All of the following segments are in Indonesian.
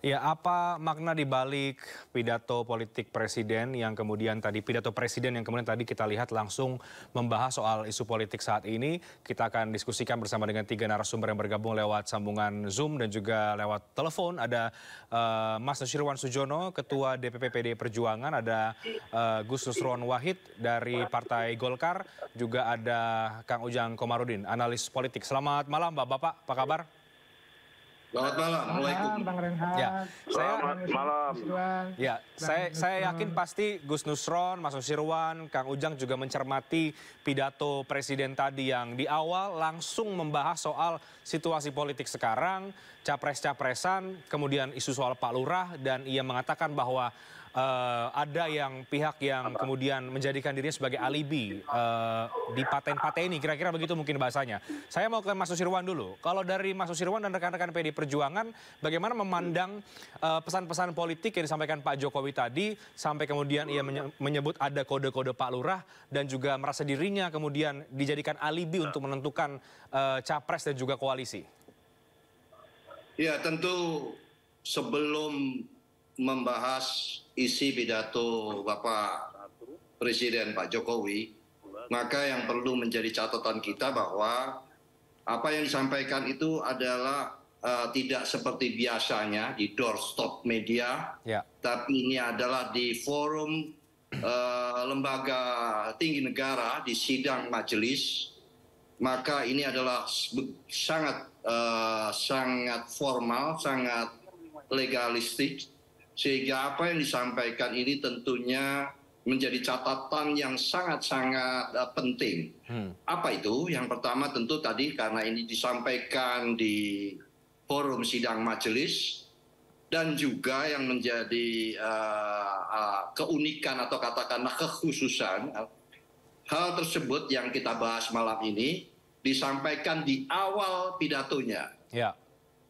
Ya, apa makna di balik pidato politik presiden yang kemudian tadi kita lihat langsung membahas soal isu politik saat ini. Kita akan diskusikan bersama dengan 3 narasumber yang bergabung lewat sambungan Zoom dan juga lewat telepon. Ada Mas Nusyirwan Sujono, Ketua DPP PDI Perjuangan, ada Gus Nusron Wahid dari Partai Golkar, juga ada Kang Ujang Komarudin, analis politik. Selamat malam Bapak, apa kabar? Selamat malam. Assalamualaikum. Bang Renhat. Ya, Selamat malam. Ya, saya yakin pasti Gus Nusron, Mas Nusyirwan, Kang Ujang juga mencermati pidato presiden tadi yang di awal langsung membahas soal situasi politik sekarang, capres-capresan, kemudian isu soal Pak Lurah, dan ia mengatakan bahwa ada pihak yang kemudian menjadikan dirinya sebagai alibi, dipaten-pateni, kira-kira begitu mungkin bahasanya. Saya mau ke Mas Nusyirwan dulu. Kalau dari Mas Nusyirwan dan rekan-rekan PDI Perjuangan, bagaimana memandang pesan-pesan politik yang disampaikan Pak Jokowi tadi, sampai kemudian ia menyebut ada kode-kode Pak Lurah, dan juga merasa dirinya kemudian dijadikan alibi untuk menentukan capres dan juga koalisi? Ya, tentu sebelum membahas isi pidato Bapak Presiden Pak Jokowi, maka yang perlu menjadi catatan kita bahwa apa yang disampaikan itu adalah tidak seperti biasanya di doorstop media, tapi ini adalah di forum lembaga tinggi negara, di sidang majelis. Maka ini adalah sangat formal, sangat legalistik, sehingga apa yang disampaikan ini tentunya menjadi catatan yang sangat-sangat penting. Apa itu? Yang pertama tentu tadi karena ini disampaikan di forum sidang majelis, dan juga yang menjadi keunikan atau katakanlah kekhususan, hal tersebut yang kita bahas malam ini disampaikan di awal pidatonya,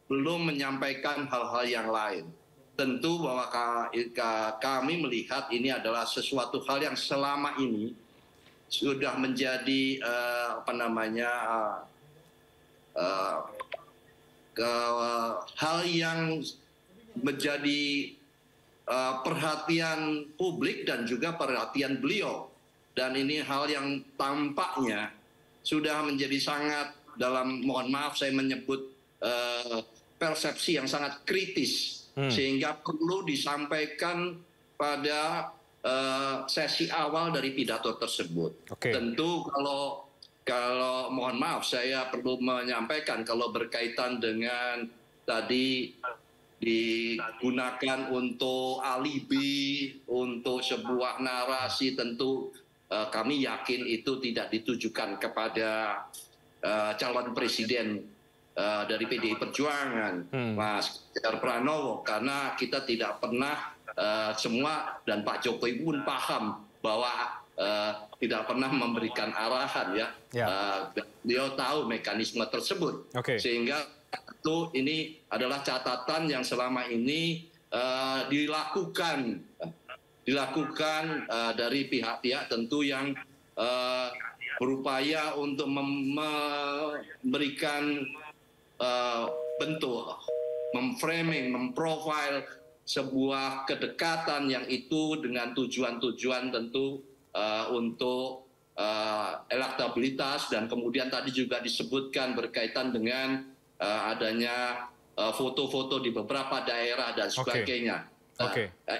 belum menyampaikan hal-hal yang lain. Tentu bahwa kami melihat ini adalah sesuatu hal yang selama ini sudah menjadi hal yang menjadi perhatian publik dan juga perhatian beliau. Dan ini hal yang tampaknya sudah menjadi sangat, mohon maaf saya menyebut persepsi yang sangat kritis, sehingga perlu disampaikan pada sesi awal dari pidato tersebut. Tentu kalau mohon maaf saya perlu menyampaikan kalau berkaitan dengan tadi digunakan untuk alibi, untuk sebuah narasi, tentu kami yakin itu tidak ditujukan kepada calon presiden dari PDI Perjuangan, Mas Ganjar Pranowo, karena kita tidak pernah semua, dan Pak Jokowi pun paham bahwa tidak pernah memberikan arahan, beliau tahu mekanisme tersebut, sehingga itu ini adalah catatan yang selama ini dilakukan dari pihak-pihak tentu yang berupaya untuk memberikan bentuk, memframing, memprofile sebuah kedekatan yang itu dengan tujuan-tujuan tentu untuk elektabilitas, dan kemudian tadi juga disebutkan berkaitan dengan adanya foto-foto di beberapa daerah dan sebagainya.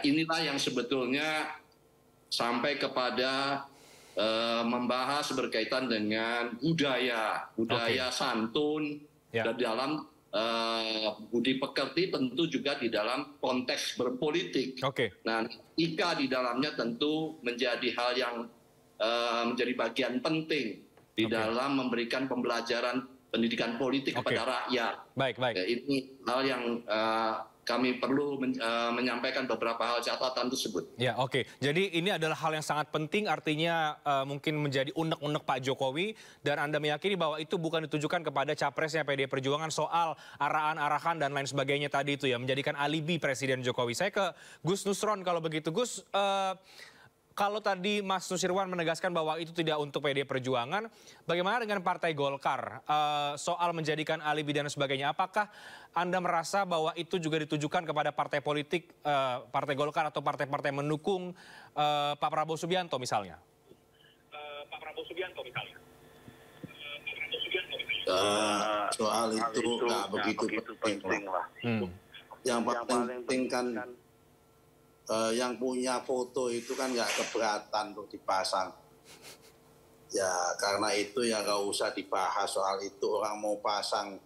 Inilah yang sebetulnya sampai kepada membahas berkaitan dengan budaya santun, dan dalam budi pekerti, tentu juga di dalam konteks berpolitik. Nah, jika di dalamnya tentu menjadi hal yang menjadi bagian penting di dalam memberikan pembelajaran pendidikan politik kepada rakyat. Ini hal yang kami perlu menyampaikan beberapa hal catatan tersebut. Jadi ini adalah hal yang sangat penting, artinya mungkin menjadi unek-unek Pak Jokowi, dan Anda meyakini bahwa itu bukan ditujukan kepada capresnya PDI Perjuangan soal arahan-arahan dan lain sebagainya tadi itu ya, menjadikan alibi Presiden Jokowi. Saya ke Gus Nusron kalau begitu. Gus, kalau tadi Mas Nusirwan menegaskan bahwa itu tidak untuk PD Perjuangan, bagaimana dengan Partai Golkar soal menjadikan alibi dan sebagainya? Apakah Anda merasa bahwa itu juga ditujukan kepada partai politik, Partai Golkar atau partai-partai mendukung Pak Prabowo Subianto misalnya? Pak Prabowo Subianto misalnya. Soal itu nggak begitu penting lah. Yang paling penting kan yang punya foto itu kan nggak keberatan untuk dipasang. Ya karena itu ya nggak usah dibahas soal itu. Orang mau pasang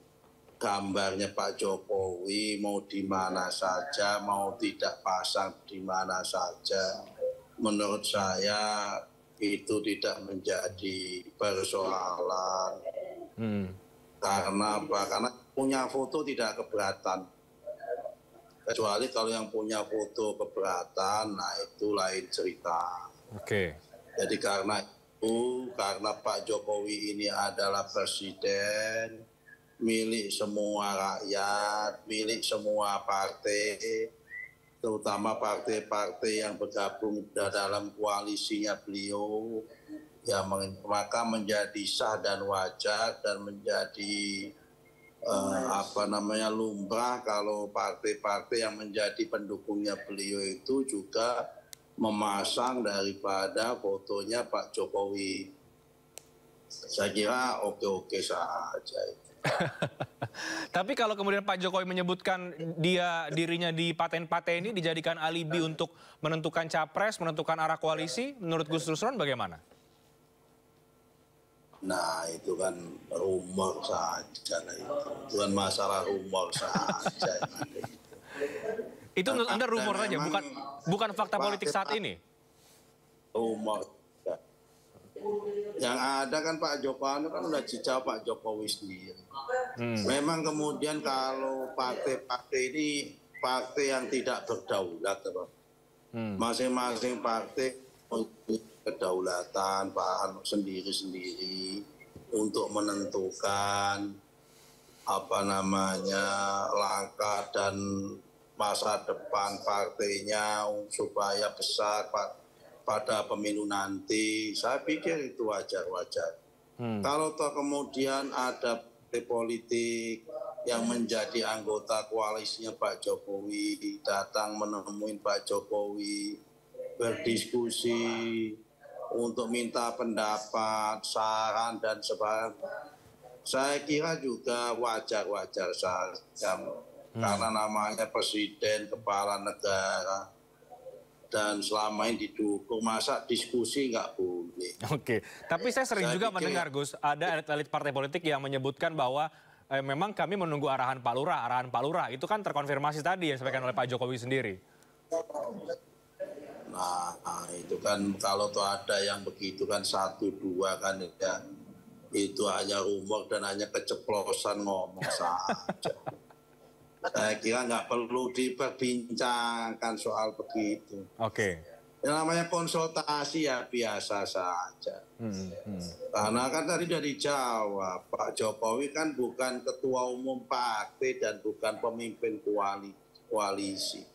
gambarnya Pak Jokowi mau di mana saja, mau tidak pasang di mana saja. Menurut saya itu tidak menjadi persoalan. Karena apa? Karena punya foto tidak keberatan. Kecuali kalau yang punya foto keberatan, nah itu lain cerita. Oke. Jadi karena Pak Jokowi ini adalah presiden, milik semua rakyat, milik semua partai, terutama partai-partai yang bergabung dalam koalisinya beliau, ya maka menjadi sah dan wajar dan menjadi lumrah kalau partai-partai yang menjadi pendukungnya beliau itu juga memasang daripada fotonya Pak Jokowi. Saya kira oke-oke saja. Tapi kalau kemudian Pak Jokowi menyebutkan dirinya dipaten-pateni, dijadikan alibi untuk menentukan capres, menentukan arah koalisi, menurut Gus Nusron bagaimana? Nah itu kan rumor saja lah itu kan masalah rumor saja. Itu menurut Anda rumor saja, bukan fakta politik saat ini? Rumor. Yang ada kan Pak Jokowi kan udah dijawab Pak Jokowi sendiri. Memang kemudian kalau partai-partai ini partai yang tidak berdaulat, masing-masing partai kedaulatan Pak sendiri-sendiri untuk menentukan langkah dan masa depan partainya supaya besar pada pemilu nanti. Saya pikir itu wajar-wajar. Kalau toh kemudian ada partai politik yang menjadi anggota koalisinya Pak Jokowi datang menemui Pak Jokowi berdiskusi untuk minta pendapat, saran dan sebagainya. Saya kira juga wajar-wajar saja. Karena namanya presiden, kepala negara, dan selama ini didukung, masa diskusi nggak boleh. Oke, tapi saya sering juga mendengar, Gus, ada elit-elit partai politik yang menyebutkan bahwa memang kami menunggu arahan Pak Lurah. Itu kan terkonfirmasi tadi yang disampaikan oleh Pak Jokowi sendiri. Nah itu kan kalau tuh ada yang begitu kan 1-2 kan ya, itu hanya rumor dan hanya keceplosan ngomong saja. Saya kira nggak perlu diperbincangkan soal begitu. Oke. Yang namanya konsultasi ya biasa saja. Karena kan tadi sudah dijawab, Pak Jokowi kan bukan ketua umum partai dan bukan pemimpin koalisi.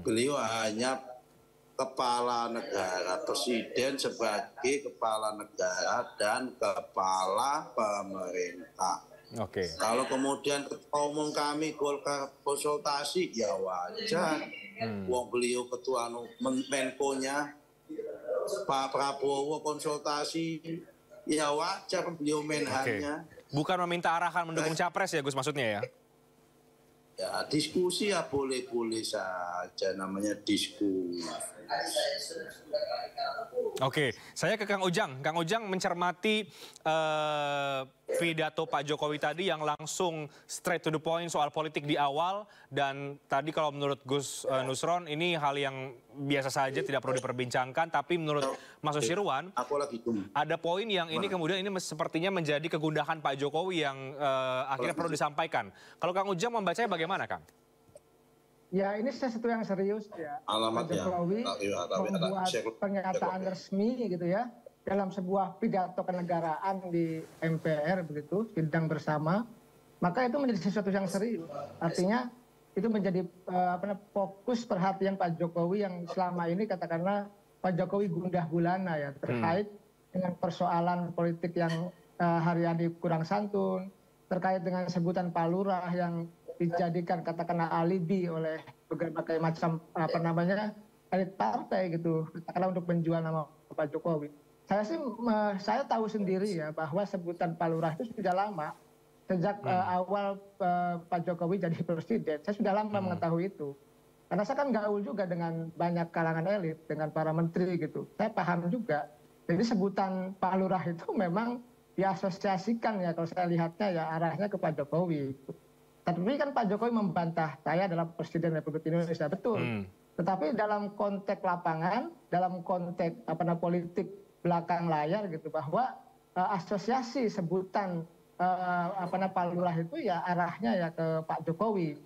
Beliau hanya kepala negara, presiden sebagai kepala negara dan kepala pemerintah. Oke. Kalau kemudian ketua umum kami Golkar konsultasi, ya wajar. Wong beliau ketua Menko-nya, Pak Prabowo konsultasi, ya wajar beliau Menhan-nya. Bukan meminta arahan mendukung capres ya Gus maksudnya ya? Ya diskusi ya boleh-boleh saja, namanya diskusi. Oke, saya ke Kang Ujang. Kang Ujang mencermati pidato Pak Jokowi tadi yang langsung straight to the point soal politik di awal. Dan tadi kalau menurut Gus Nusron ini hal yang biasa saja, tidak perlu diperbincangkan. Tapi menurut Mas Nusirwan, ada poin yang ini kemudian ini sepertinya menjadi kegundahan Pak Jokowi yang akhirnya perlu disampaikan. Kalau Kang Ujang membacanya bagaimana, Kang? Ya ini sesuatu yang serius ya. Pak Jokowi membuat pernyataan resmi gitu ya dalam sebuah pidato kenegaraan di MPR begitu, sidang bersama. Maka itu menjadi sesuatu yang serius. Artinya itu menjadi fokus perhatian Pak Jokowi yang selama ini katakanlah Pak Jokowi gundah gulana ya terkait dengan persoalan politik yang hari-hari kurang santun, terkait dengan sebutan Pak Lurah yang dijadikan katakanlah alibi oleh berbagai macam elit partai gitu, katakanlah untuk menjual nama Pak Jokowi. Saya tahu sendiri ya bahwa sebutan Pak Lurah itu sudah lama. Sejak awal Pak Jokowi jadi presiden, saya sudah lama mengetahui itu. Karena saya kan gaul juga dengan banyak kalangan elit, dengan para menteri gitu. Saya paham juga. Jadi sebutan Pak Lurah itu memang diasosiasikan ya kalau saya lihatnya ya arahnya ke Pak Jokowi. Tapi kan Pak Jokowi membantah saya adalah Presiden Republik Indonesia, betul. Tetapi dalam konteks lapangan, dalam konteks politik belakang layar gitu bahwa asosiasi sebutan Pak Lurah itu ya arahnya ya ke Pak Jokowi.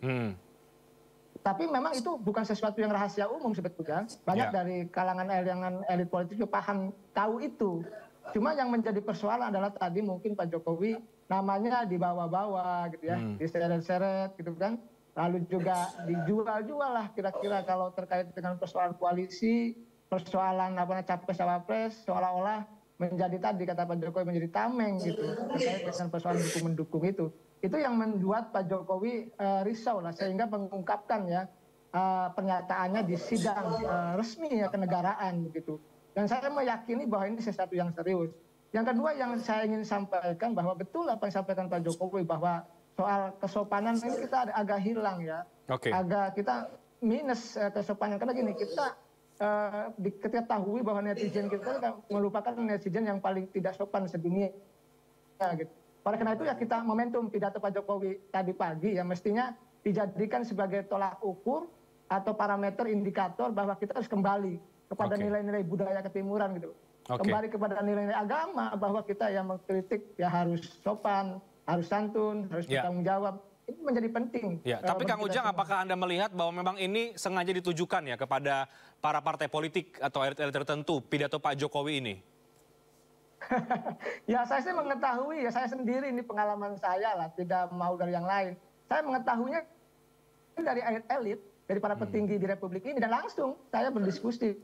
Tapi memang itu bukan sesuatu yang rahasia umum sebetulnya. Banyak dari kalangan elit politik juga paham tahu itu. Cuma yang menjadi persoalan adalah tadi mungkin Pak Jokowi namanya dibawa-bawa gitu ya, diseret-seret gitu kan. Lalu juga dijual-jual lah kira-kira kalau terkait dengan persoalan koalisi, persoalan capres-cawapres, seolah-olah menjadi tadi kata Pak Jokowi menjadi tameng gitu terkait dengan persoalan dukung-mendukung itu. Itu yang membuat Pak Jokowi risau lah sehingga mengungkapkan ya pernyataannya di sidang resmi ya kenegaraan begitu. Dan saya meyakini bahwa ini sesuatu yang serius. Yang kedua yang saya ingin sampaikan bahwa betul apa yang disampaikan Pak Jokowi bahwa soal kesopanan ini kita agak hilang ya. Agak kita minus kesopanan karena gini kita diketahui bahwa netizen kita melupakan netizen yang paling tidak sopan sedunia gitu. Oleh karena itu ya kita momentum pidato Pak Jokowi tadi pagi ya mestinya dijadikan sebagai tolak ukur atau parameter indikator bahwa kita harus kembali kepada nilai-nilai budaya ketimuran gitu. Kembali kepada nilai-nilai agama bahwa kita yang mengkritik ya harus sopan, harus santun, harus bertanggung jawab. Ini menjadi penting. Ya, tapi Kang Ujang apakah Anda melihat bahwa memang ini sengaja ditujukan ya kepada para partai politik atau elit-elit tertentu pidato Pak Jokowi ini? Ya saya sih mengetahui ya saya sendiri ini pengalaman saya lah tidak mau dari yang lain. Saya mengetahuinya dari elit-elit dari para petinggi di Republik ini dan langsung saya berdiskusi.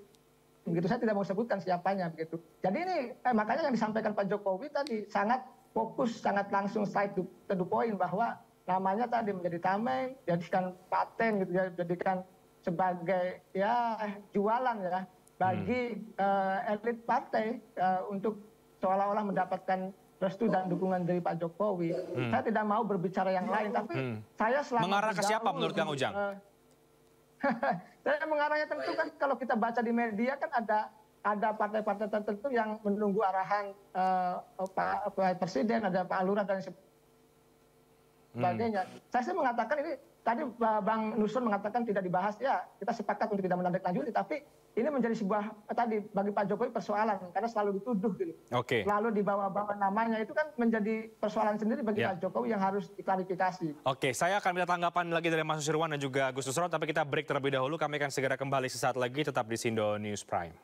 Begitu saya tidak mau sebutkan siapanya begitu. Jadi ini makanya yang disampaikan Pak Jokowi tadi sangat fokus, sangat langsung straight to the point bahwa namanya tadi menjadi tameng, jadikan paten gitu ya, jadikan sebagai ya jualan ya bagi elit partai untuk seolah-olah mendapatkan restu dan dukungan dari Pak Jokowi. Saya tidak mau berbicara yang lain, tapi saya selama mengarah ke siapa menurut Kang Ujang? Saya mengarahnya tentu kan kalau kita baca di media kan ada partai-partai tertentu yang menunggu arahan Pak Presiden, ada Pak Lurah dan sebagainya. Saya sih mengatakan ini tadi Bang Nusron mengatakan tidak dibahas ya kita sepakat untuk tidak menindaklanjuti, tapi ini menjadi sebuah tadi bagi Pak Jokowi persoalan karena selalu dituduh gitu. Lalu dibawa-bawa namanya itu kan menjadi persoalan sendiri bagi Pak Jokowi yang harus diklarifikasi. Saya akan minta tanggapan lagi dari Mas Nusirwan dan juga Gus Nusron, tapi kita break terlebih dahulu. Kami akan segera kembali sesaat lagi tetap di Sindo News Prime.